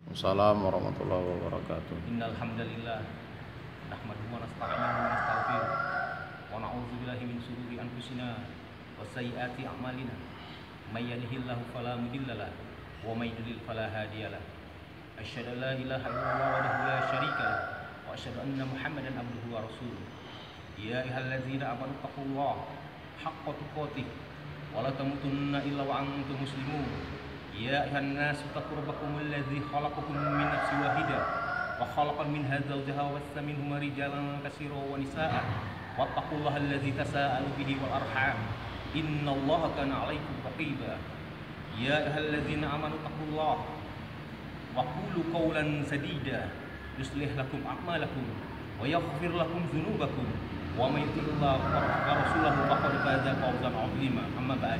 Assalamualaikum warahmatullahi wabarakatuh. Innal hamdalillah nahmaduhu wa nasta'inuhu wa nastaghfiruh wa na'udzu billahi min shururi anfusina wa sayyiati a'malina. May yahdihillahu fala mudilla lahu wa may yudlil fala hadiya lahu. Asyhadu an la ilaha illallah wahdahu la syarika lahu wa asyhadu anna Muhammadan abduhu wa rasuluh. Ya ayyuhalladzina amanu taqullaha haqqa tuqatih wa la tamutunna illa wa antum muslimun. Ya ayuhan nas taqu rabbakum alladzi khalaqakum min nafsin wahidah wa khalaqa minha zawjaha wa bassa minhuma rijalan katsiran wa nisaa'a wattaqullaha alladzi tasaalu bihi wal arham innallaha kana 'alaikum raqiba. Ya ayyuhalladzina amanu taqullaha wa qulu qawlan sadida yuslih lakum a'malakum wa yaghfir lakum dzunubakum wa may yuti'illaha wa rasulahu faqad faza fawzan 'azima. Amma ba'd.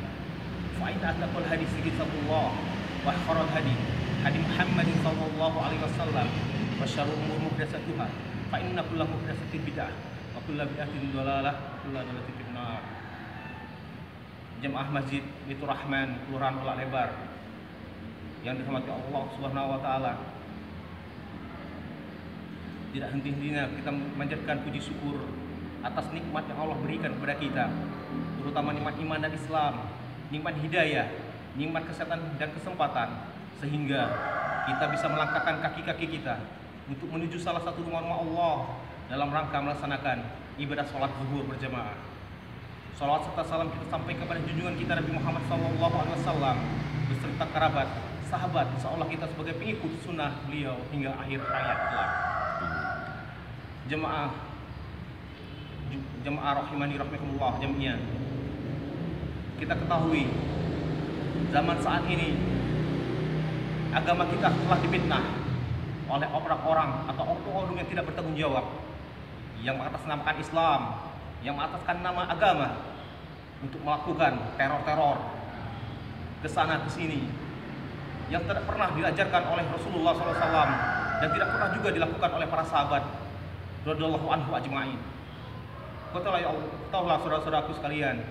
Fa'in ataqul hadis kitabullah wa khairul hadi hadi Muhammad sallallahu alaihi wasallam wa syarrul umur muhdatsatuha fa inna kulla muhdatsatin bid'ah wa kulla bid'atin dhalalah wa kulla dhalalatin finnar. Jemaah Masjid Baitur Rahman Kelurahan Ulak Lebar yang dirahmati Allah Subhanahu wa taala. Tidak henti-hentinya kita memanjatkan puji syukur atas nikmat yang Allah berikan kepada kita, terutama nikmat iman dan Islam, nikmat hidayah, nikmat kesehatan dan kesempatan, sehingga kita bisa melangkahkan kaki-kaki kita untuk menuju salah satu rumah-rumah Allah dalam rangka melaksanakan ibadah sholat zuhur berjamaah. Salawat serta salam kita sampaikan kepada junjungan kita Nabi Muhammad SAW beserta kerabat, sahabat, seolah kita sebagai pengikut sunnah beliau hingga akhir hayat kelak. Jemaah rahimani rahimakumullah jami'an. Kita ketahui zaman saat ini agama kita telah difitnah oleh orang-orang atau oknum yang tidak bertanggung jawab, yang mengatasnamakan Islam, yang mengataskan nama agama untuk melakukan teror-teror ke sana ke sini yang tidak pernah diajarkan oleh Rasulullah SAW dan tidak pernah juga dilakukan oleh para sahabat radhiyallahu anhu ajma'in. Ketahuilah saudara-saudaraku sekalian,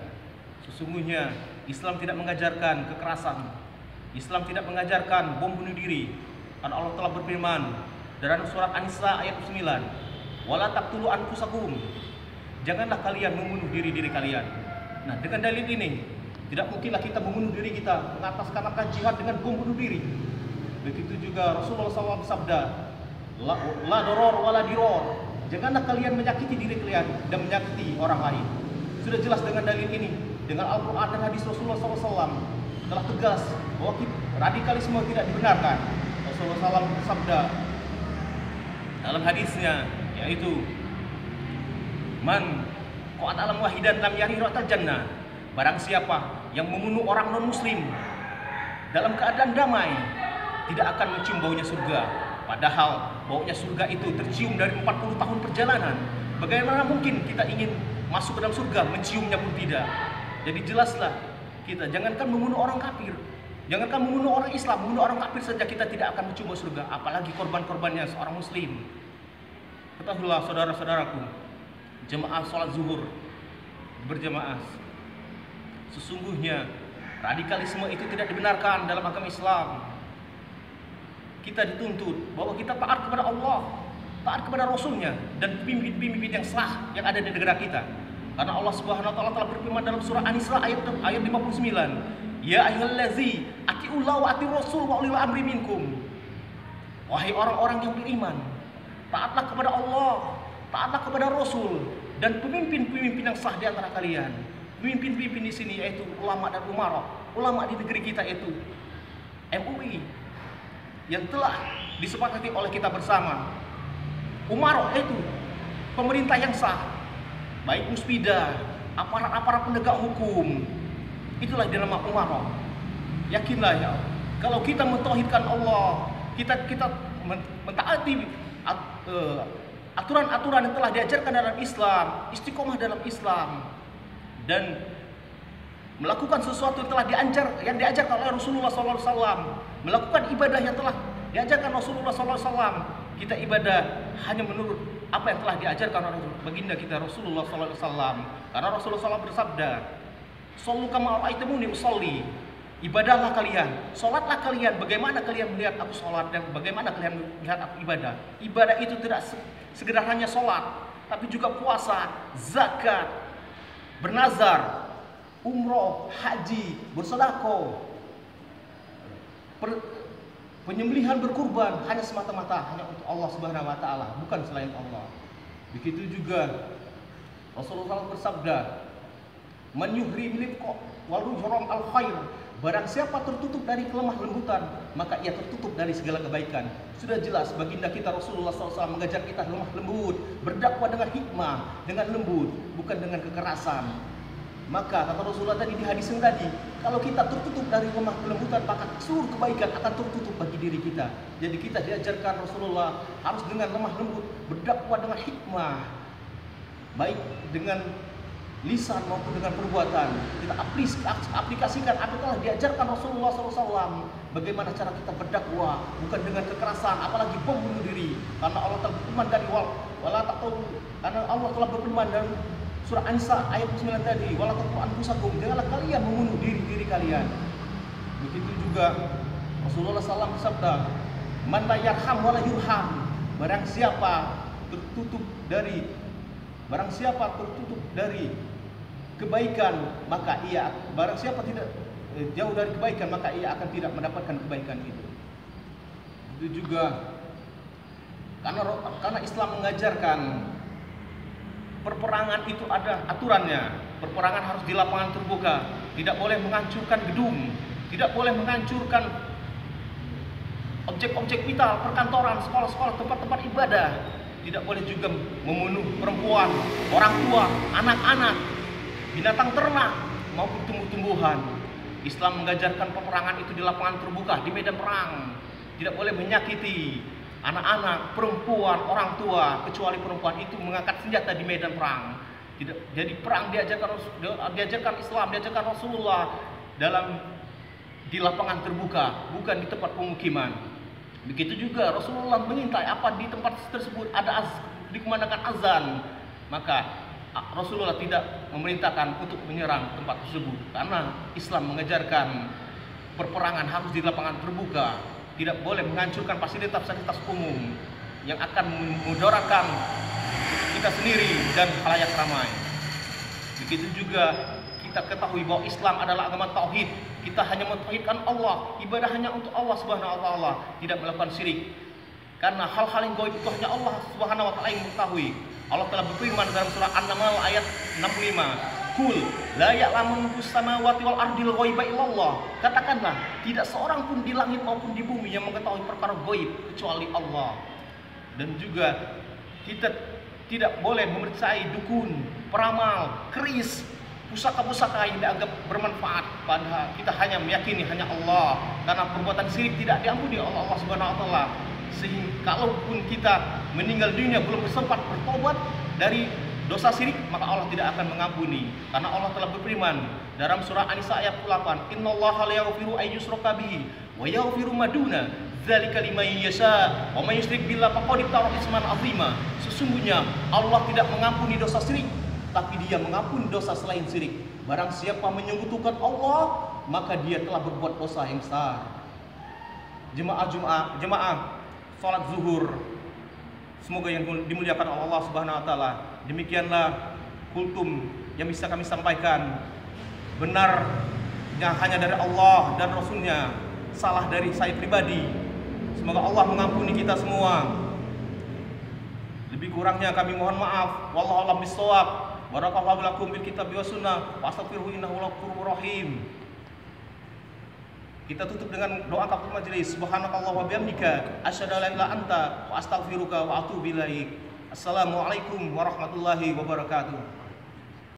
sesungguhnya Islam tidak mengajarkan kekerasan. Islam tidak mengajarkan bom bunuh diri. Karena Allah telah berfirman dalam surat An-Nisa ayat 9, "Wala taqtulu anfusakum." Janganlah kalian membunuh diri kalian. Nah, dengan dalil ini, tidak mungkinlah kita membunuh diri kita mengatasnamakan jihad dengan bom bunuh diri. Begitu juga Rasulullah SAW bersabda, "La doror wala diror." Janganlah kalian menyakiti diri kalian dan menyakiti orang lain. Sudah jelas dengan dalil ini, dengan Al-Quran dan hadis Rasulullah SAW telah tegas bahwa radikalisme tidak dibenarkan. Rasulullah SAW bersabda dalam hadisnya, yaitu man qatala wahidan lam yari ratal jannah. Barang siapa yang membunuh orang non muslim dalam keadaan damai tidak akan mencium baunya surga. Padahal baunya surga itu tercium dari 40 tahun perjalanan. Bagaimana mungkin kita ingin masuk ke dalam surga, menciumnya pun tidak. Jadi jelaslah kita, jangankan membunuh orang kafir, jangankan membunuh orang Islam, membunuh orang kafir saja kita tidak akan mencium surga, apalagi korban-korbannya seorang muslim. Ketahuilah saudara-saudaraku, jemaah sholat zuhur berjamaah, sesungguhnya radikalisme itu tidak dibenarkan dalam agama Islam. Kita dituntut bahwa kita taat kepada Allah, taat kepada Rasulnya, dan pemimpin-pemimpin yang sah yang ada di negara kita. Karena Allah Subhanahu wa taala telah berfirman dalam surah An-Nisa ayat 59, "Ya ayyuhallazi atiiullaha wa atiiur rasul wa ulil amri minkum." Wahai orang-orang yang beriman, taatlah kepada Allah, taatlah kepada Rasul dan pemimpin-pemimpin yang sah di antara kalian. Pemimpin-pemimpin di sini yaitu ulama dan umarah. Ulama di negeri kita itu MUI yang telah disepakati oleh kita bersama. Umarah itu pemerintah yang sah, baik musbidah, aparat-aparat penegak hukum. Itulah dinama umarah. Yakinlah ya, kalau kita mentauhidkan Allah, kita mentaati aturan-aturan yang telah diajarkan dalam Islam, istiqomah dalam Islam, dan melakukan sesuatu yang diajarkan oleh Rasulullah SAW, melakukan ibadah yang telah diajarkan Rasulullah SAW. Kita ibadah hanya menurut apa yang telah diajarkan oleh baginda kita Rasulullah SAW. Karena Rasulullah SAW bersabda, "Shallu kama ra'aitumuni usolli." Ibadahlah kalian, sholatlah kalian. Bagaimana kalian melihat aku sholat dan bagaimana kalian melihat aku ibadah? Ibadah itu tidak sekedar hanya sholat, tapi juga puasa, zakat, bernazar, umroh, haji, bersedekah, penyembelihan, berkurban hanya semata-mata hanya untuk Allah Subhanahu wa taala, bukan selain Allah. Begitu juga Rasulullah bersabda, "Man yuhrim lifqa wal yujram al khair." Barang siapa tertutup dari kelemah lembutan, maka ia tertutup dari segala kebaikan. Sudah jelas baginda kita Rasulullah SAW mengajar kita lemah lembut, berdakwah dengan hikmah, dengan lembut, bukan dengan kekerasan. Maka kata Rasulullah tadi di hadis yang tadi, kalau kita tertutup dari lemah kelembutan, maka seluruh kebaikan akan tertutup bagi diri kita. Jadi kita diajarkan Rasulullah harus dengan lemah lembut, berdakwah dengan hikmah, baik dengan lisan maupun dengan perbuatan. Kita aplikasikan apa yang telah diajarkan Rasulullah SAW. Bagaimana cara kita berdakwah, bukan dengan kekerasan, apalagi bom bunuh diri. Karena Allah telah berfirman dari karena Allah telah berfirman dalam surah An-Nisa ayat 9 tadi, wala taqtulu anfusakum, janganlah kalian membunuh diri kalian. Begitu juga Rasulullah SAW bersabda, man la yarham wala yurham. Barang siapa tertutup dari kebaikan, maka barang siapa tidak jauh dari kebaikan, maka ia akan tidak mendapatkan kebaikan itu. Itu juga karena Islam mengajarkan perperangan itu ada aturannya. Perperangan harus di lapangan terbuka, tidak boleh menghancurkan gedung, tidak boleh menghancurkan objek-objek vital, perkantoran, sekolah-sekolah, tempat-tempat ibadah. Tidak boleh juga membunuh perempuan, orang tua, anak-anak, binatang ternak maupun tumbuh-tumbuhan. Islam mengajarkan peperangan itu di lapangan terbuka, di medan perang. Tidak boleh menyakiti anak-anak, perempuan, orang tua, kecuali perempuan itu mengangkat senjata di medan perang. Jadi perang diajarkan Islam, diajarkan Rasulullah di lapangan terbuka, bukan di tempat pemukiman. Begitu juga Rasulullah mengintai apa di tempat tersebut ada dikumandangkan azan, maka Rasulullah tidak memerintahkan untuk menyerang tempat tersebut, karena Islam mengajarkan perperangan harus di lapangan terbuka, tidak boleh menghancurkan fasilitas-fasilitas umum yang akan memudaratkan kita sendiri dan khalayak ramai. Begitu juga kita ketahui bahwa Islam adalah agama tauhid. Kita hanya mentauhidkan Allah, ibadah hanya untuk Allah Subhanahu wa taala, tidak melakukan syirik. Karena hal-hal yang gaib itu hanya Allah Subhanahu wa taala yang mengetahui. Allah telah berfirman dalam surah An-Naml ayat 65, "Qul la ya'lamu man fis samawati wal ardil ghaiba illallah." Katakanlah, tidak seorang pun di langit maupun di bumi yang mengetahui perkara gaib kecuali Allah. Dan juga kita tidak boleh mempercayai dukun, peramal, keris, pusaka-pusaka yang dianggap bermanfaat. Padahal kita hanya meyakini hanya Allah, karena perbuatan syirik tidak diampuni oleh Allah Subhanahu wa taala. Sehingga kalaupun kita meninggal dunia belum sempat bertobat dari dosa syirik, maka Allah tidak akan mengampuni. Karena Allah telah berfirman dalam surah An-Nisa ayat 8, "Innallaha la yaghfiru ay yushraka bihi wa yaghfiru ma duna dzalika liman yasha wa may yusyrik billahi faqad iftara isman 'azima." Sesungguhnya Allah tidak mengampuni dosa syirik, tapi Dia mengampuni dosa selain syirik. Barang siapa menyekutukan Allah, maka dia telah berbuat dosa yang besar. Jemaah salat zuhur, semoga yang dimuliakan oleh Allah Subhanahu wa taala. Demikianlah kultum yang bisa kami sampaikan. Benar yang hanya dari Allah dan Rasulnya, salah dari saya pribadi. Semoga Allah mengampuni kita semua. Lebih kurangnya kami mohon maaf. Wallahu a'lam bishawab. Barakallahu lakum bil kitab wa sunnah wa astaghfiruhu innahu ghafurur rahim. Kita tutup dengan doa kafaratul majelis. Subhanakallah wa bihamdika asyhadu an la ilaha illa anta wa astaghfiruka wa atubu ilaik. Assalamualaikum warahmatullahi wabarakatuh.